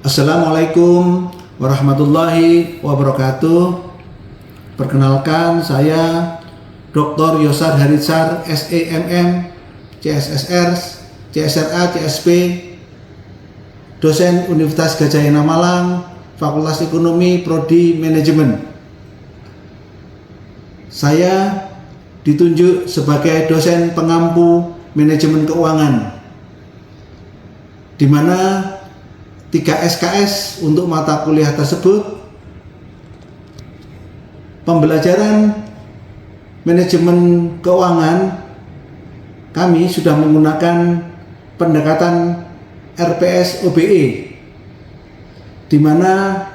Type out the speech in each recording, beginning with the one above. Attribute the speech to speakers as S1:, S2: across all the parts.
S1: Assalamualaikum warahmatullahi wabarakatuh. Perkenalkan, saya Dr. Yosar Haritsar, SEMM, CSSR, CSRA, CSP, dosen Universitas Gadjah Mada Malang, Fakultas Ekonomi, Prodi Manajemen. Saya ditunjuk sebagai dosen pengampu manajemen keuangan, di mana 3 SKS untuk mata kuliah tersebut. Pembelajaran manajemen keuangan kami sudah menggunakan pendekatan RPS OBE, di mana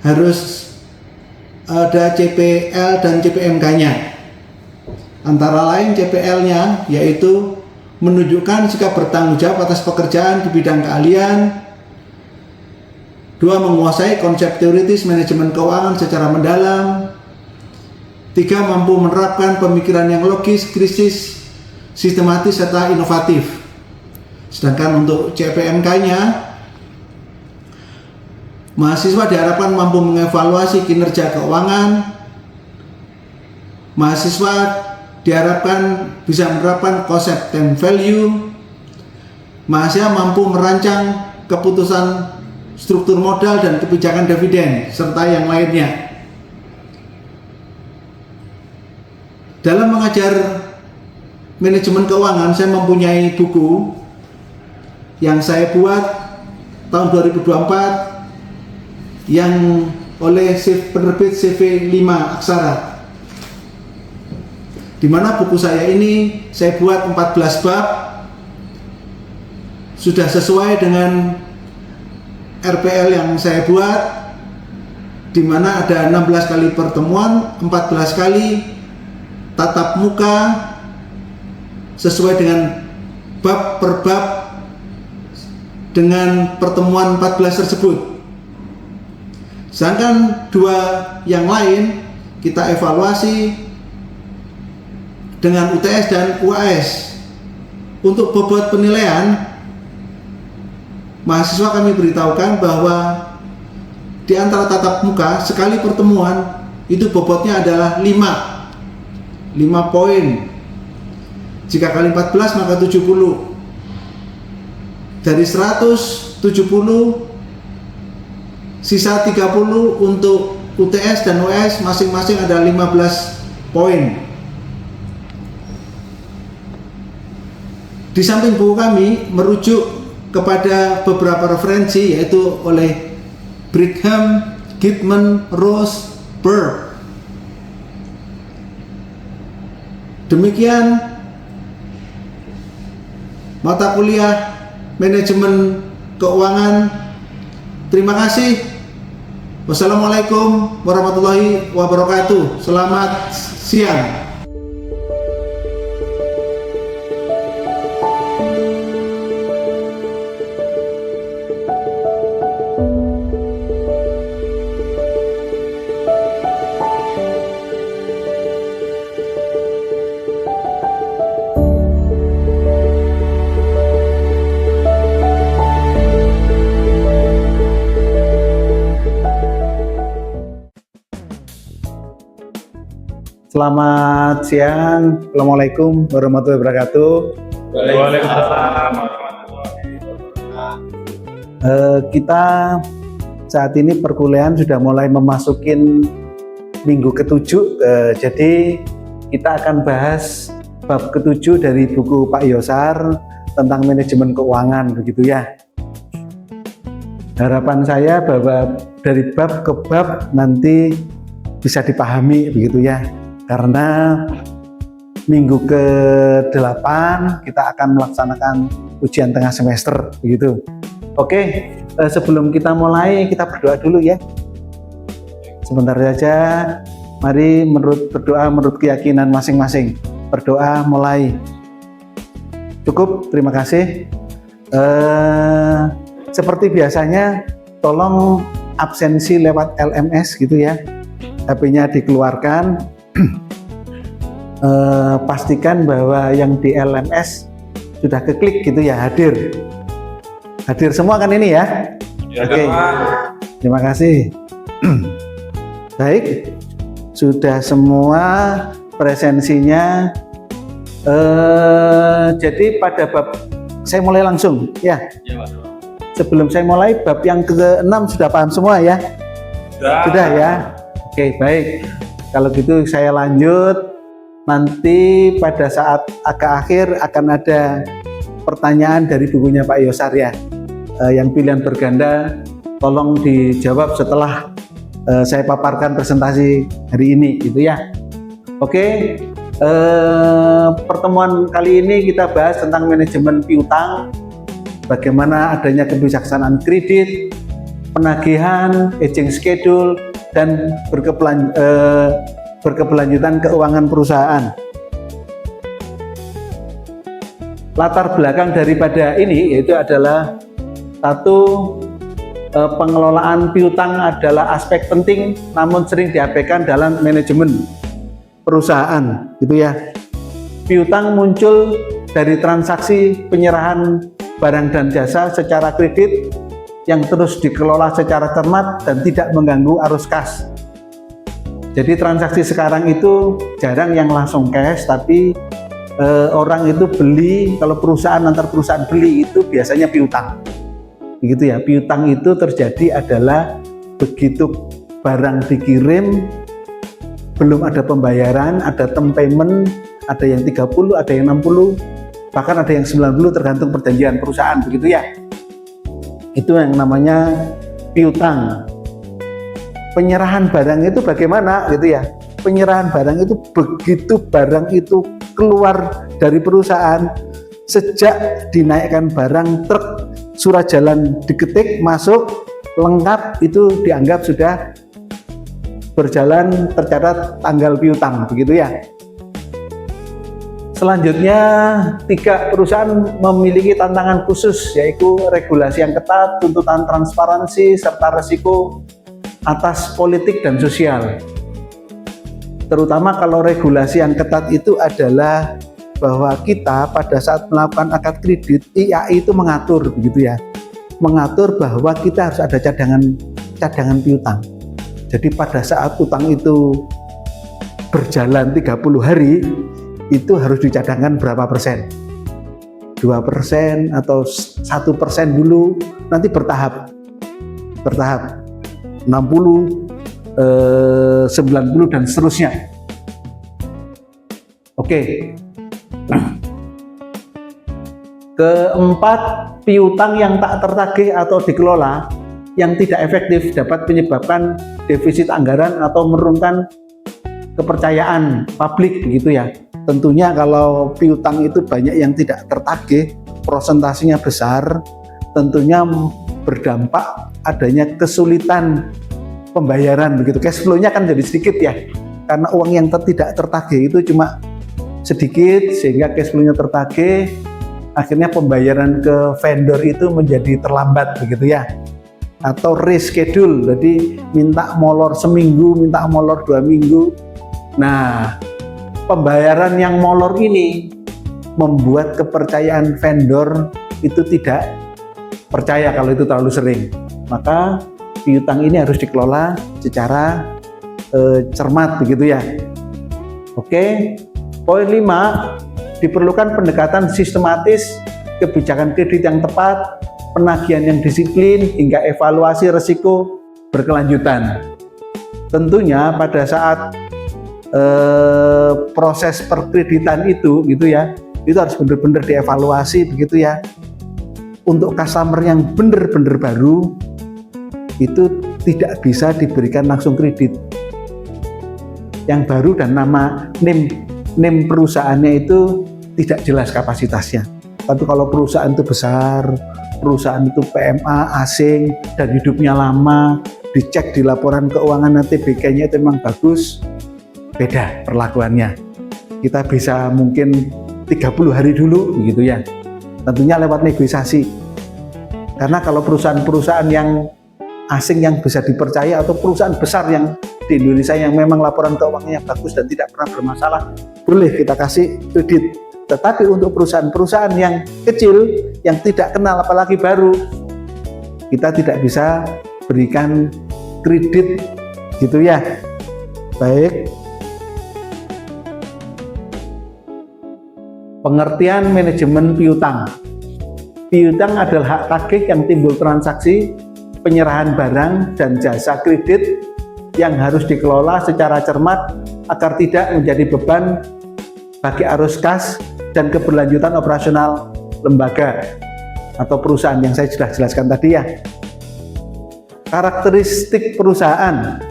S1: harus ada CPL dan CPMK-nya. Antara lain CPL-nya yaitu menunjukkan sikap bertanggung jawab atas pekerjaan di bidang keahlian. 2. Menguasai konsep teoritis manajemen keuangan secara mendalam. 3. Mampu menerapkan pemikiran yang logis, kritis, sistematis, serta inovatif. Sedangkan untuk CPMK-nya, mahasiswa diharapkan mampu mengevaluasi kinerja keuangan. Mahasiswa diharapkan bisa menerapkan konsep time value. Mahasiswa mampu merancang keputusan struktur modal dan kebijakan dividen, serta yang lainnya. Dalam mengajar manajemen keuangan, saya mempunyai buku yang saya buat tahun 2024 yang oleh penerbit CV 5 Aksara, di mana buku saya ini saya buat 14 bab, sudah sesuai dengan RPL yang saya buat, di mana ada 16 kali pertemuan, 14 kali tatap muka sesuai dengan bab per bab dengan pertemuan 14 tersebut. Sedangkan 2 yang lain kita evaluasi dengan UTS dan UAS. Untuk bobot penilaian, mahasiswa kami beritahukan bahwa di antara tatap muka sekali pertemuan itu bobotnya adalah 5 poin. Jika kali 14 maka 70. Dari 170, sisa 30 untuk UTS dan UAS, masing-masing ada 15 poin. Di samping buku kami merujuk kepada beberapa referensi, yaitu oleh Brigham, Gitman, Rose, Burr. Demikian mata kuliah manajemen keuangan. Terima kasih. Wassalamualaikum warahmatullahi wabarakatuh. Selamat siang. Selamat siang. Assalamualaikum warahmatullahi wabarakatuh.
S2: Waalaikumsalam warahmatullahi wabarakatuh.
S1: Kita saat ini perkuliahan sudah mulai memasukin minggu ke-7. Jadi kita akan bahas bab ke-7 dari buku Pak Yosar tentang manajemen keuangan, begitu ya. Harapan saya bahwa dari bab ke bab nanti bisa dipahami, begitu ya. Karena minggu ke-8 kita akan melaksanakan ujian tengah semester, begitu. Oke, sebelum kita mulai, kita berdoa dulu ya. Sebentar saja, mari berdoa menurut keyakinan masing-masing. Berdoa mulai. Cukup, terima kasih. Seperti biasanya, tolong absensi lewat LMS gitu ya. HP-nya dikeluarkan. Pastikan bahwa yang di LMS sudah keklik gitu ya, hadir semua kan ini ya.
S2: Ya,
S1: Oke.
S2: Pak.
S1: Terima kasih. Baik, sudah semua presensinya. Jadi pada bab, saya mulai langsung ya.
S2: Ya, Pak.
S1: Sebelum saya mulai, bab yang ke-6 sudah paham semua ya? Sudah ya? Oke, baik. Kalau gitu saya lanjut. Nanti pada saat agak akhir akan ada pertanyaan dari bukunya Pak Yosar ya. Yang pilihan berganda, tolong dijawab setelah saya paparkan presentasi hari ini, gitu ya. Oke, pertemuan kali ini kita bahas tentang manajemen piutang, bagaimana adanya kebijaksanaan kredit, penagihan, aging schedule, dan berkeberlanjutan keuangan perusahaan. Latar belakang daripada ini yaitu adalah satu, pengelolaan piutang adalah aspek penting namun sering diabaikan dalam manajemen perusahaan, gitu ya. Piutang muncul dari transaksi penyerahan barang dan jasa secara kredit yang terus dikelola secara cermat dan tidak mengganggu arus kas. Jadi transaksi sekarang itu jarang yang langsung cash, tapi orang itu beli, kalau perusahaan antar perusahaan beli itu biasanya piutang. Begitu ya, piutang itu terjadi adalah begitu barang dikirim, belum ada pembayaran, ada term payment, ada yang 30, ada yang 60, bahkan ada yang 90 tergantung perjanjian perusahaan, begitu ya. Itu yang namanya piutang. Penyerahan barang itu bagaimana, gitu ya. Penyerahan barang itu begitu barang itu keluar dari perusahaan, sejak dinaikkan barang truk, surat jalan diketik, masuk, lengkap, itu dianggap sudah berjalan, tercatat tanggal piutang, begitu ya. Selanjutnya, 3 perusahaan memiliki tantangan khusus, yaitu regulasi yang ketat, tuntutan transparansi, serta resiko atas politik dan sosial. Terutama kalau regulasi yang ketat itu adalah bahwa kita pada saat melakukan akad kredit, IAI itu mengatur, begitu ya, mengatur bahwa kita harus ada cadangan piutang. Jadi pada saat utang itu berjalan 30 hari, itu harus dicadangkan berapa persen? 2% atau 1% dulu, nanti bertahap 60, 90 dan seterusnya. Oke. Keempat, piutang yang tak tertagih atau dikelola yang tidak efektif dapat menyebabkan defisit anggaran atau menurunkan kepercayaan publik, begitu ya. Tentunya kalau piutang itu banyak yang tidak tertagih, prosentasenya besar, tentunya berdampak adanya kesulitan pembayaran, begitu. Cash flow-nya kan jadi sedikit ya, karena uang yang tidak tertagih itu cuma sedikit, sehingga cash flow-nya tertagih, akhirnya pembayaran ke vendor itu menjadi terlambat, begitu ya. Atau reschedule, jadi minta molor seminggu, minta molor 2 minggu. Nah, pembayaran yang molor ini membuat kepercayaan vendor itu tidak percaya kalau itu terlalu sering. Maka piutang ini harus dikelola secara cermat, begitu ya. Oke. Poin 5, diperlukan pendekatan sistematis, kebijakan kredit yang tepat, penagihan yang disiplin, hingga evaluasi risiko berkelanjutan. Tentunya pada saat proses perkreditan itu, gitu ya, itu harus benar-benar dievaluasi, begitu ya. Untuk customer yang benar-benar baru, itu tidak bisa diberikan langsung kredit. Yang baru dan nama NIM perusahaannya itu tidak jelas kapasitasnya. Tapi kalau perusahaan itu besar, perusahaan itu PMA asing dan hidupnya lama, dicek di laporan keuangan TBK-nya itu memang bagus, beda perlakuannya. Kita bisa mungkin 30 hari dulu, begitu ya. Tentunya lewat negosiasi. Karena kalau perusahaan-perusahaan yang asing yang bisa dipercaya atau perusahaan besar yang di Indonesia yang memang laporan keuangannya bagus dan tidak pernah bermasalah, boleh kita kasih kredit. Tetapi untuk perusahaan-perusahaan yang kecil, yang tidak kenal apalagi baru, kita tidak bisa berikan kredit gitu ya. Baik. Pengertian manajemen piutang. Piutang adalah hak tagih yang timbul transaksi penyerahan barang dan jasa kredit yang harus dikelola secara cermat agar tidak menjadi beban bagi arus kas dan keberlanjutan operasional lembaga atau perusahaan yang saya sudah jelaskan tadi ya. Karakteristik perusahaan,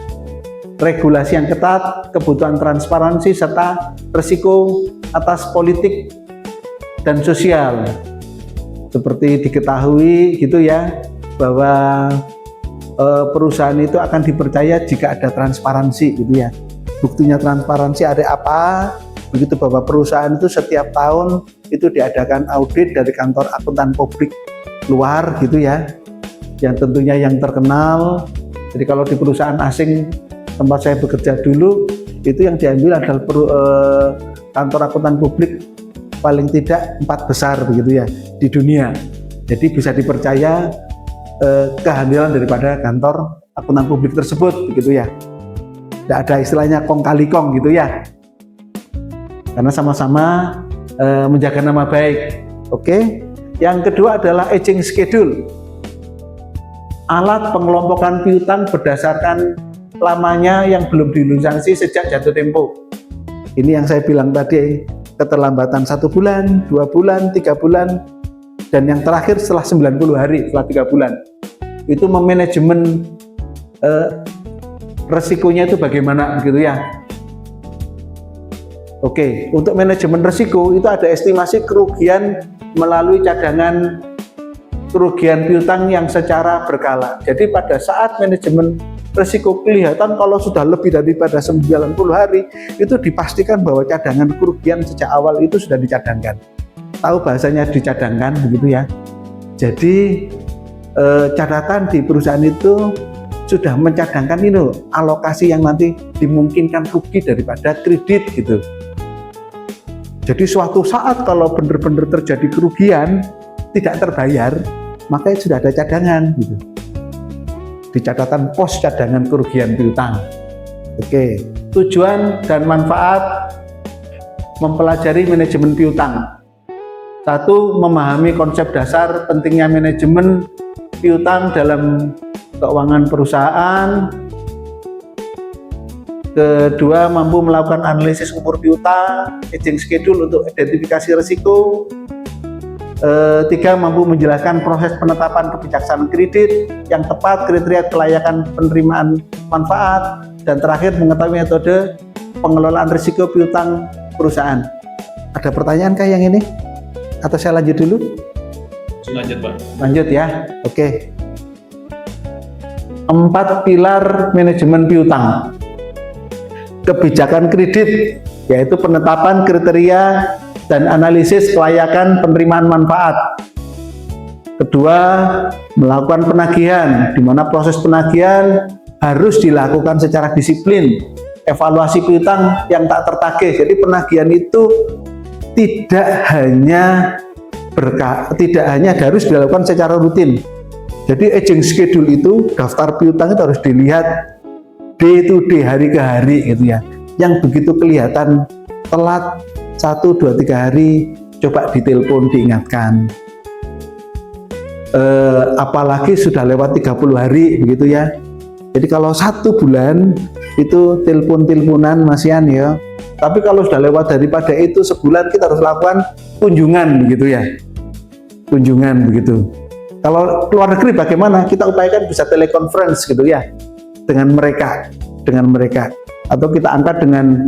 S1: regulasi yang ketat, kebutuhan transparansi, serta risiko atas politik dan sosial. Seperti diketahui gitu ya, bahwa perusahaan itu akan dipercaya jika ada transparansi gitu ya. Buktinya transparansi ada apa? Begitu bahwa perusahaan itu setiap tahun itu diadakan audit dari kantor akuntan publik luar gitu ya, yang tentunya yang terkenal. Jadi kalau di perusahaan asing tempat saya bekerja dulu, itu yang diambil adalah kantor akuntan publik paling tidak 4 besar begitu ya di dunia. Jadi bisa dipercaya kehadiran daripada kantor akuntan publik tersebut begitu ya. Tidak ada istilahnya kong kali kong gitu ya, karena sama-sama menjaga nama baik. Oke. Yang kedua adalah aging schedule, alat pengelompokan piutang berdasarkan lamanya yang belum dilunasi sejak jatuh tempo. Ini yang saya bilang tadi, keterlambatan 1 bulan, 2 bulan, 3 bulan, dan yang terakhir setelah 90 hari, setelah 3 bulan. Itu memanajemen resikonya itu bagaimana gitu ya. Oke, untuk manajemen risiko itu ada estimasi kerugian melalui cadangan kerugian piutang yang secara berkala. Jadi pada saat manajemen risiko kelihatan kalau sudah lebih daripada 90 hari, itu dipastikan bahwa cadangan kerugian sejak awal itu sudah dicadangkan. Tahu bahasanya dicadangkan begitu ya. Jadi catatan di perusahaan itu sudah mencadangkan ini alokasi yang nanti dimungkinkan rugi daripada kredit gitu. Jadi suatu saat kalau benar-benar terjadi kerugian tidak terbayar, maka sudah ada cadangan gitu. Di catatan pos cadangan kerugian piutang. Oke, tujuan dan manfaat mempelajari manajemen piutang. 1. Memahami konsep dasar pentingnya manajemen piutang dalam keuangan perusahaan. Kedua, mampu melakukan analisis umur piutang, aging schedule untuk identifikasi risiko. 3. Mampu menjelaskan proses penetapan kebijaksanaan kredit yang tepat, kriteria kelayakan penerimaan manfaat, dan terakhir mengetahui metode pengelolaan risiko piutang perusahaan. Ada pertanyaan kah yang ini? Atau saya lanjut dulu?
S2: Lanjut Pak.
S1: Lanjut ya, oke. 4 pilar manajemen piutang. Kebijakan kredit, yaitu penetapan kriteria dan analisis kelayakan penerimaan manfaat. Kedua, melakukan penagihan, di mana proses penagihan harus dilakukan secara disiplin. Evaluasi piutang yang tak tertagih. Jadi penagihan itu tidak hanya harus dilakukan secara rutin. Jadi aging schedule itu, daftar piutang itu harus dilihat day to day, hari ke hari gitu ya. Yang begitu kelihatan telat 1, 2, 3 hari, coba ditelepon, diingatkan. Apalagi sudah lewat 30 hari begitu ya. Jadi kalau 1 bulan itu teleponan masihan ya. Tapi kalau sudah lewat daripada itu sebulan, kita harus lakukan kunjungan begitu ya. Kunjungan begitu. Kalau keluar negeri bagaimana? Kita upayakan bisa telekonferensi gitu ya dengan mereka. Atau kita angkat dengan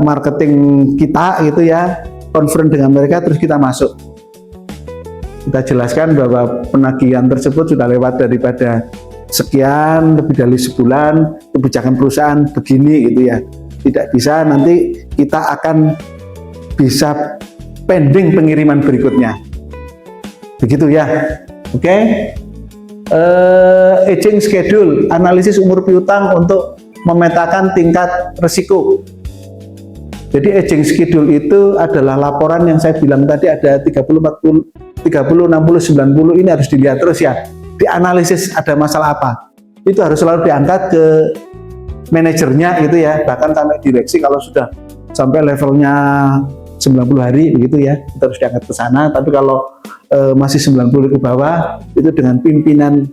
S1: marketing kita gitu ya, conference dengan mereka, terus kita masuk. Kita jelaskan bahwa penagihan tersebut sudah lewat daripada sekian, lebih dari sebulan, kebijakan perusahaan begini gitu ya. Tidak bisa, nanti kita akan bisa pending pengiriman berikutnya. Begitu ya. Oke. Aging schedule, analisis umur piutang untuk memetakan tingkat risiko. Jadi aging schedule itu adalah laporan yang saya bilang tadi ada 30, 40, 30, 60, 90, ini harus dilihat terus ya. dianalisis ada masalah apa, itu harus selalu diangkat ke manajernya gitu ya, bahkan sampai direksi kalau sudah sampai levelnya 90 hari begitu ya, itu harus diangkat ke sana. Tapi kalau masih 90 ke bawah, itu dengan pimpinan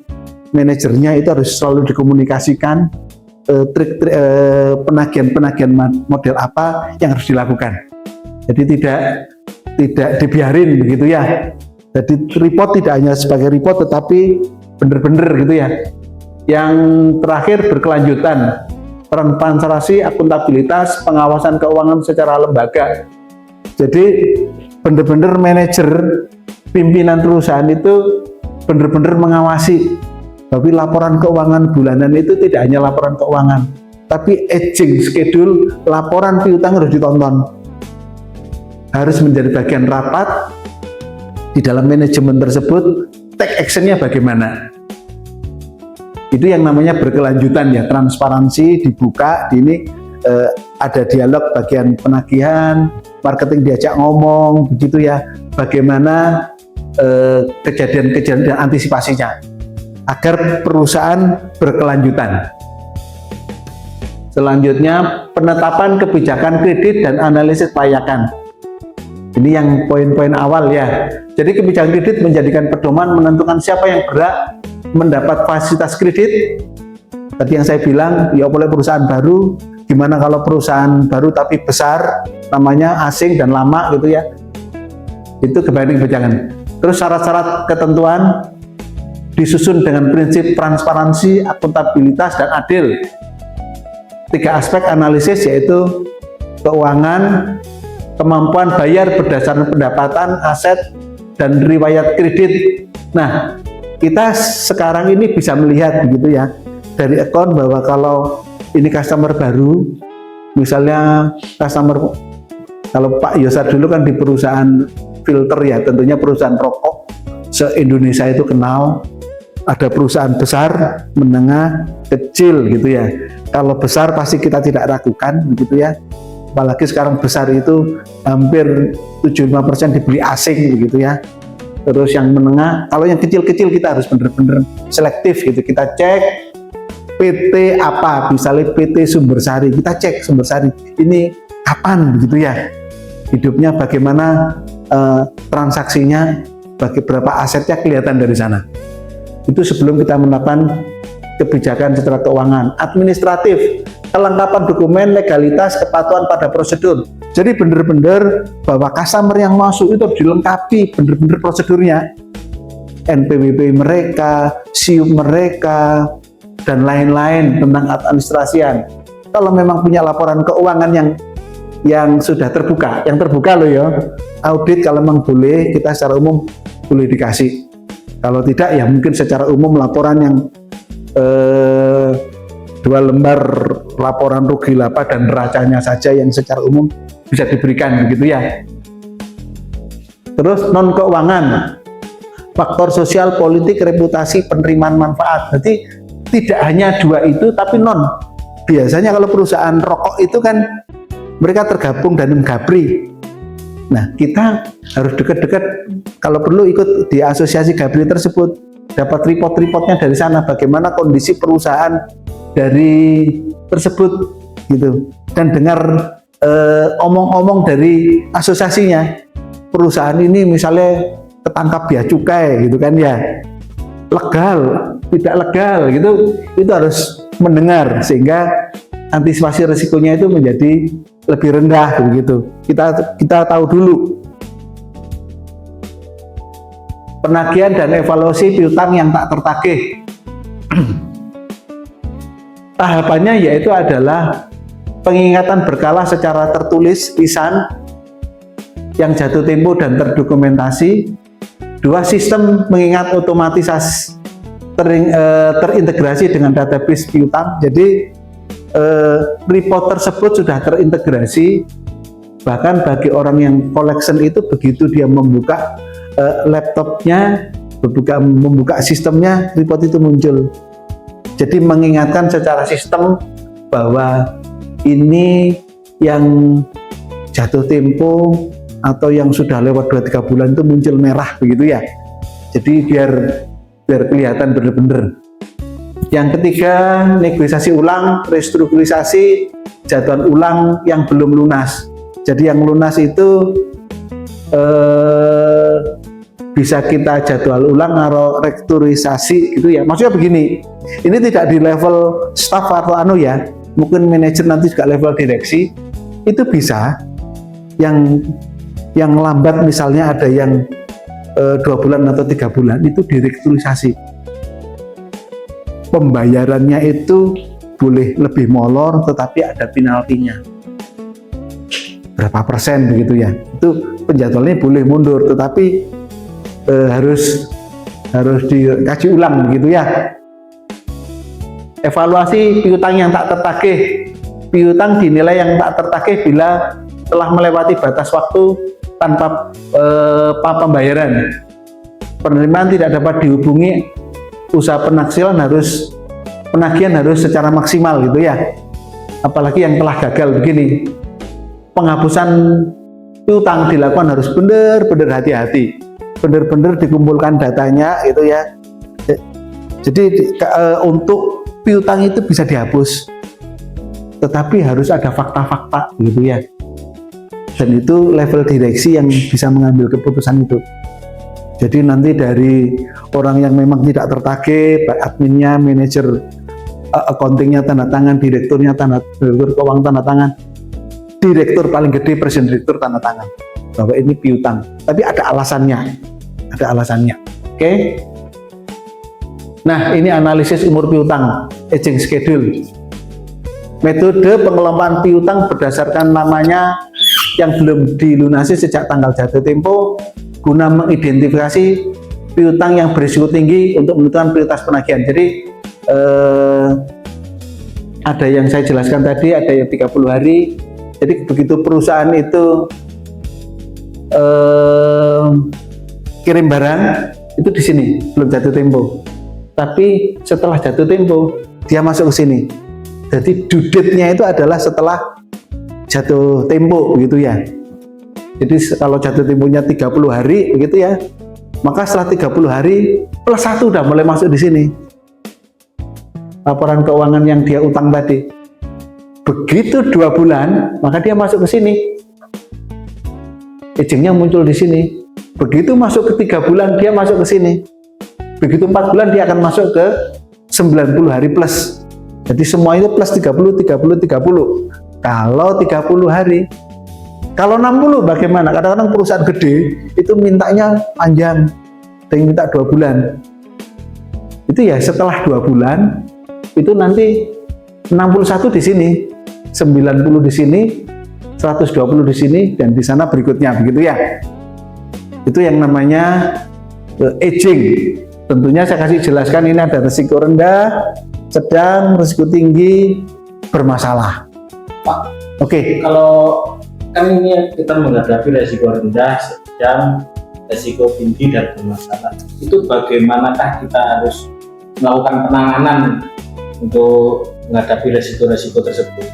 S1: manajernya itu harus selalu dikomunikasikan trik-trik penagihan model apa yang harus dilakukan. Jadi tidak dibiarin begitu ya. Jadi report tidak hanya sebagai report, tetapi benar-benar gitu ya. Yang terakhir berkelanjutan, transparansi, akuntabilitas, pengawasan keuangan secara lembaga. Jadi benar-benar manajer pimpinan perusahaan itu benar-benar mengawasi. Tapi laporan keuangan bulanan itu tidak hanya laporan keuangan, tapi aging schedule, laporan piutang harus ditonton. Harus menjadi bagian rapat di dalam manajemen tersebut, take actionnya bagaimana. Itu yang namanya berkelanjutan ya, transparansi, dibuka, ini ada dialog bagian penagihan, marketing diajak ngomong, begitu ya, bagaimana kejadian-kejadian dan antisipasinya agar perusahaan berkelanjutan. Selanjutnya, penetapan kebijakan kredit dan analisis kelayakan. Ini yang poin-poin awal ya. Jadi kebijakan kredit menjadikan pedoman menentukan siapa yang berhak mendapat fasilitas kredit. Tadi yang saya bilang, ya oleh perusahaan baru, gimana kalau perusahaan baru tapi besar, namanya asing dan lama gitu ya. Itu kebijakan. Terus syarat-syarat ketentuan disusun dengan prinsip transparansi, akuntabilitas, dan adil. 3 aspek analisis yaitu keuangan, kemampuan bayar berdasarkan pendapatan, aset, dan riwayat kredit. Nah, kita sekarang ini bisa melihat begitu ya, dari account bahwa kalau ini customer baru, misalnya customer, kalau Pak Yosar dulu kan di perusahaan filter ya, tentunya perusahaan rokok se-Indonesia itu kenal. Ada perusahaan besar, menengah, kecil gitu ya. Kalau besar pasti kita tidak ragukan begitu ya. Apalagi sekarang besar itu hampir 75% dibeli asing begitu ya. Terus yang menengah, kalau yang kecil-kecil kita harus benar-benar selektif gitu. Kita cek PT apa, misalnya PT Sumbersari, kita cek Sumbersari ini kapan begitu ya. Hidupnya bagaimana, transaksinya, berapa asetnya kelihatan dari sana. Itu sebelum kita menetapkan kebijakan secara keuangan. Administratif, kelengkapan dokumen, legalitas, kepatuhan pada prosedur. Jadi benar-benar bahwa customer yang masuk itu dilengkapi benar-benar prosedurnya. NPWP mereka, SIUP mereka, dan lain-lain tentang administrasian. Kalau memang punya laporan keuangan yang sudah terbuka, yang terbuka loh ya, audit kalau memang boleh, kita secara umum boleh dikasih. Kalau tidak ya mungkin secara umum laporan yang 2 lembar laporan rugi laba dan neracanya saja yang secara umum bisa diberikan begitu ya. Terus non keuangan, faktor sosial, politik, reputasi, penerimaan manfaat. Jadi tidak hanya 2 itu tapi non. Biasanya kalau perusahaan rokok itu kan mereka tergabung dan menggabri. Nah, kita harus dekat-dekat, kalau perlu ikut di asosiasi Gabri tersebut, dapat report-reportnya dari sana, bagaimana kondisi perusahaan dari tersebut gitu, dan dengar omong-omong dari asosiasinya, perusahaan ini misalnya ketangkap bea cukai gitu kan ya, legal, tidak legal gitu, itu harus mendengar sehingga antisipasi risikonya itu menjadi lebih rendah begitu. Kita tahu dulu. Penagihan dan evaluasi piutang yang tak tertagih. Tahapannya yaitu adalah pengingatan berkala secara tertulis, lisan, yang jatuh tempo dan terdokumentasi. 2, sistem mengingat otomatis terintegrasi dengan database piutang. Jadi report tersebut sudah terintegrasi, bahkan bagi orang yang collection itu begitu dia membuka laptopnya, membuka sistemnya, report itu muncul. Jadi mengingatkan secara sistem bahwa ini yang jatuh tempo atau yang sudah lewat 2-3 bulan itu muncul merah begitu ya. Jadi biar biar kelihatan bener-bener. Yang ketiga, negosiasi ulang, restrukturisasi jadwal ulang yang belum lunas. Jadi yang lunas itu bisa kita jadwal ulang atau restrukturisasi gitu ya. Maksudnya begini, ini tidak di level staff atau ya, mungkin manajer nanti juga level direksi itu bisa. Yang lambat misalnya ada yang 2 bulan atau 3 bulan itu direstrukturisasi. Pembayarannya itu boleh lebih molor tetapi ada penaltinya berapa persen begitu ya. Itu penjadwalannya boleh mundur tetapi harus dikaji ulang begitu ya. Evaluasi piutang yang tak tertagih. Piutang dinilai yang tak tertagih bila telah melewati batas waktu tanpa pembayaran. Penerimaan tidak dapat dihubungi, usaha penagihan harus secara maksimal gitu ya. Apalagi yang telah gagal begini. Penghapusan piutang dilakukan harus benar-benar hati-hati. Benar-benar dikumpulkan datanya gitu ya. Jadi untuk piutang itu bisa dihapus. Tetapi harus ada fakta-fakta gitu ya. Dan itu level direksi yang bisa mengambil keputusan itu. Jadi nanti dari orang yang memang tidak tertagih, adminnya, manajer accountingnya tanda tangan, direktur keuangan tanda tangan, direktur paling gede, presiden direktur tanda tangan bahwa ini piutang. Tapi ada alasannya, Oke? Nah, ini analisis umur piutang, aging schedule. Metode pengelolaan piutang berdasarkan namanya yang belum dilunasi sejak tanggal jatuh tempo guna mengidentifikasi piutang yang berisiko tinggi untuk menentukan prioritas penagihan. Jadi ada yang saya jelaskan tadi, ada yang 30 hari. Jadi begitu perusahaan itu kirim barang itu di sini belum jatuh tempo. Tapi setelah jatuh tempo dia masuk ke sini. Jadi due date-nya itu adalah setelah jatuh tempo begitu ya. Jadi kalau jatuh temponya 30 hari begitu ya, maka setelah 30 hari plus 1 udah mulai masuk di sini. Laporan keuangan yang dia utang tadi. Begitu 2 bulan, maka dia masuk ke sini. Agingnya muncul di sini. Begitu masuk ke 3 bulan, dia masuk ke sini. Begitu 4 bulan, dia akan masuk ke 90 hari plus. Jadi semua itu plus 30, 30, 30. Kalau 30 hari, kalau 60 bagaimana? Kadang-kadang perusahaan gede itu mintanya panjang, ada yang minta 2 bulan. Itu ya setelah 2 bulan, itu nanti 61 di sini, 90 di sini, 120 di sini, dan di sana berikutnya, begitu ya. Itu yang namanya aging. Tentunya saya kasih jelaskan ini ada risiko rendah, sedang, risiko tinggi, bermasalah.
S3: Pak,
S1: Oke.
S3: kalau kan ini kita menghadapi resiko rendah, sedang, resiko tinggi dan bermasalah. Itu bagaimanakah kita harus melakukan penanganan untuk menghadapi resiko-resiko tersebut?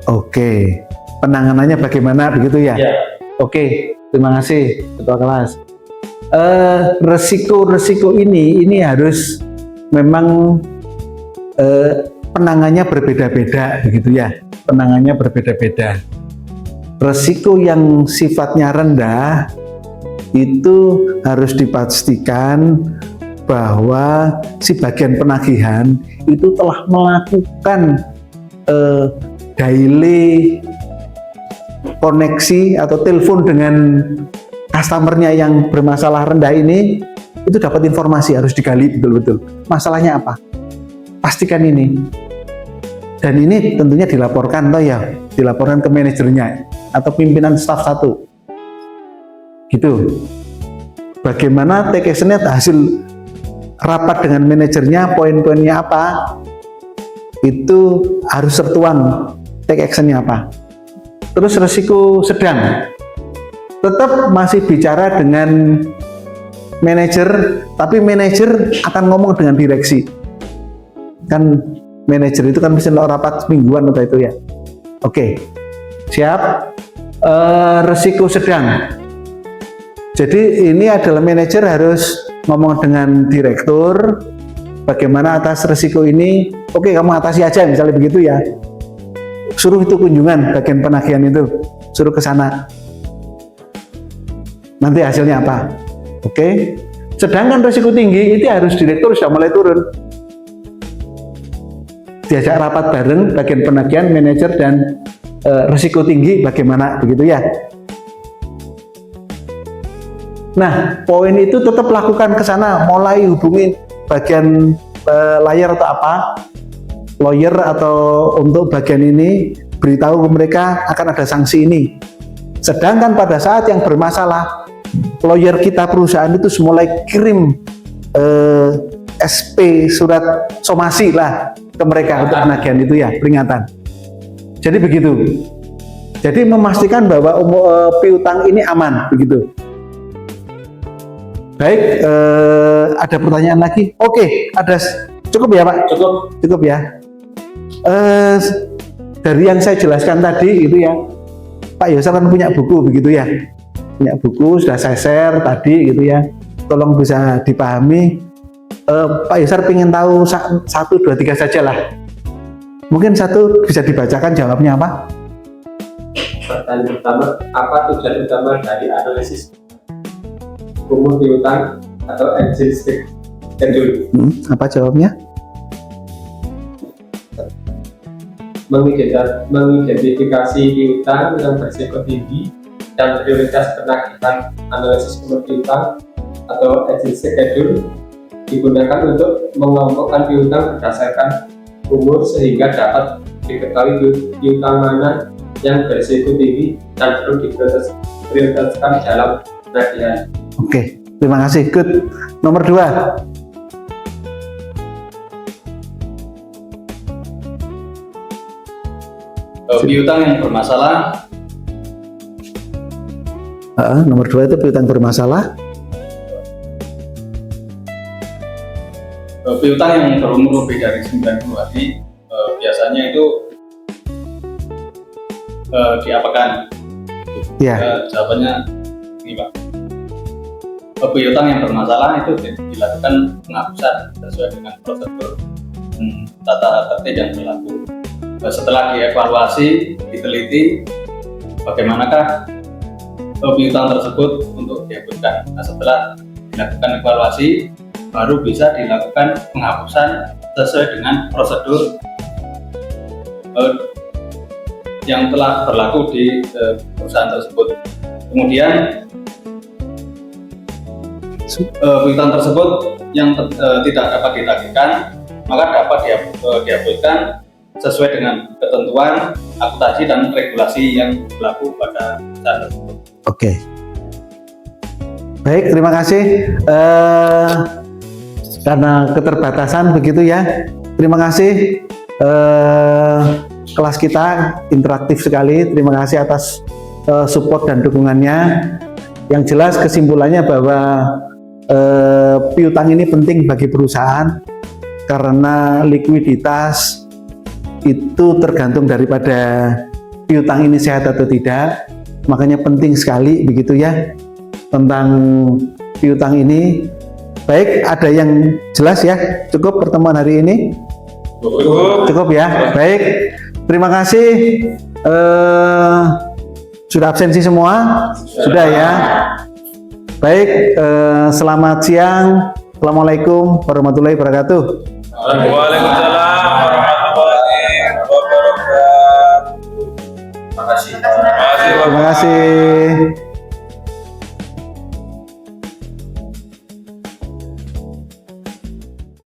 S1: Oke. Penanganannya bagaimana begitu ya?
S3: Ya.
S1: Oke, terima kasih Ketua Kelas. Resiko-resiko ini harus memang penangannya berbeda-beda begitu ya. Penangannya berbeda-beda. Resiko yang sifatnya rendah itu harus dipastikan bahwa si bagian penagihan itu telah melakukan daily koneksi atau telepon dengan customernya yang bermasalah rendah ini, itu dapat informasi, harus digali betul-betul. Masalahnya apa? Pastikan ini. Dan ini tentunya dilaporkan dilaporkan ke manajernya atau pimpinan staf 1. Gitu. Bagaimana take action-nya, hasil rapat dengan manajernya, poin-poinnya apa? Itu harus tertuang take action-nya apa. Terus resiko sedang. Tetap masih bicara dengan manajer, tapi manajer akan ngomong dengan direksi. Kan manajer itu kan bisa rapat mingguan atau itu ya. Oke, siap. Resiko sedang. Jadi ini adalah manajer harus ngomong dengan direktur bagaimana atas resiko ini. Oke, kamu atasi aja misalnya begitu ya. Suruh itu kunjungan bagian penagihan itu, suruh ke sana. Nanti hasilnya apa? Oke. Sedangkan resiko tinggi itu harus direktur sudah mulai turun. Diajak rapat bareng bagian penagihan, manajer dan resiko tinggi bagaimana begitu ya. Nah, poin itu tetap lakukan ke sana, mulai hubungin bagian layar atau apa, lawyer atau untuk bagian ini, beritahu ke mereka akan ada sanksi ini. Sedangkan pada saat yang bermasalah, lawyer kita perusahaan itu mulai kirim SP surat somasi lah ke mereka untuk penagihan itu ya, peringatan. Jadi begitu. Jadi memastikan bahwa piutang ini aman begitu. Baik, ada pertanyaan lagi? Oke, ada cukup ya Pak? Cukup ya. Dari yang saya jelaskan tadi itu ya, Pak Yosar kan punya buku begitu ya, punya buku sudah saya share tadi gitu ya. Tolong bisa dipahami. Pak Yosar ingin tahu 1, 2, 3 saja lah. Mungkin satu bisa dibacakan jawabnya apa?
S3: Pertanyaan pertama, apa tujuan utama dari analisis umur piutang atau exit schedule?
S1: Apa jawabnya?
S3: Mengidentifikasi piutang yang berisiko tinggi dan prioritas penagihan. Analisis umur piutang atau exit schedule digunakan untuk mengelompokkan piutang berdasarkan umur sehingga dapat diketahui piutang mana yang berisiko tinggi dan perlu diprioritaskan dalam penagihan.
S1: Oke, terima kasih. Good. Nomor 2.
S2: Piutang yang bermasalah.
S1: Nomor 2 itu piutang bermasalah.
S2: Piutang yang berumur lebih dari 90 hari biasanya itu diapakan?
S1: Ya.
S2: Jawabannya ini Pak. Piutang yang bermasalah itu dilakukan penghapusan sesuai dengan prosedur tata tertib yang berlaku. Setelah dievaluasi, diteliti bagaimanakah piutang tersebut untuk dihapuskan. Nah, setelah dilakukan evaluasi, baru bisa dilakukan penghapusan sesuai dengan prosedur yang telah berlaku di perusahaan tersebut. Kemudian piutang tersebut yang tidak dapat ditagihkan maka dapat dihapuskan sesuai dengan ketentuan akuntansi dan regulasi yang berlaku pada perusahaan tersebut.
S1: Oke. Baik, terima kasih. Karena keterbatasan begitu ya. Terima kasih. Kelas kita interaktif sekali. Terima kasih atas support dan dukungannya. Yang jelas kesimpulannya bahwa piutang ini penting bagi perusahaan karena likuiditas itu tergantung daripada piutang ini sehat atau tidak. Makanya penting sekali begitu ya tentang piutang ini. Baik, ada yang jelas ya? Cukup pertemuan hari ini? Cukup ya? Baik, terima kasih. Sudah absensi semua? Sudah ya? Baik, selamat siang. Assalamualaikum warahmatullahi wabarakatuh.
S2: Waalaikumsalam warahmatullahi wabarakatuh. Terima kasih.
S1: Terima kasih.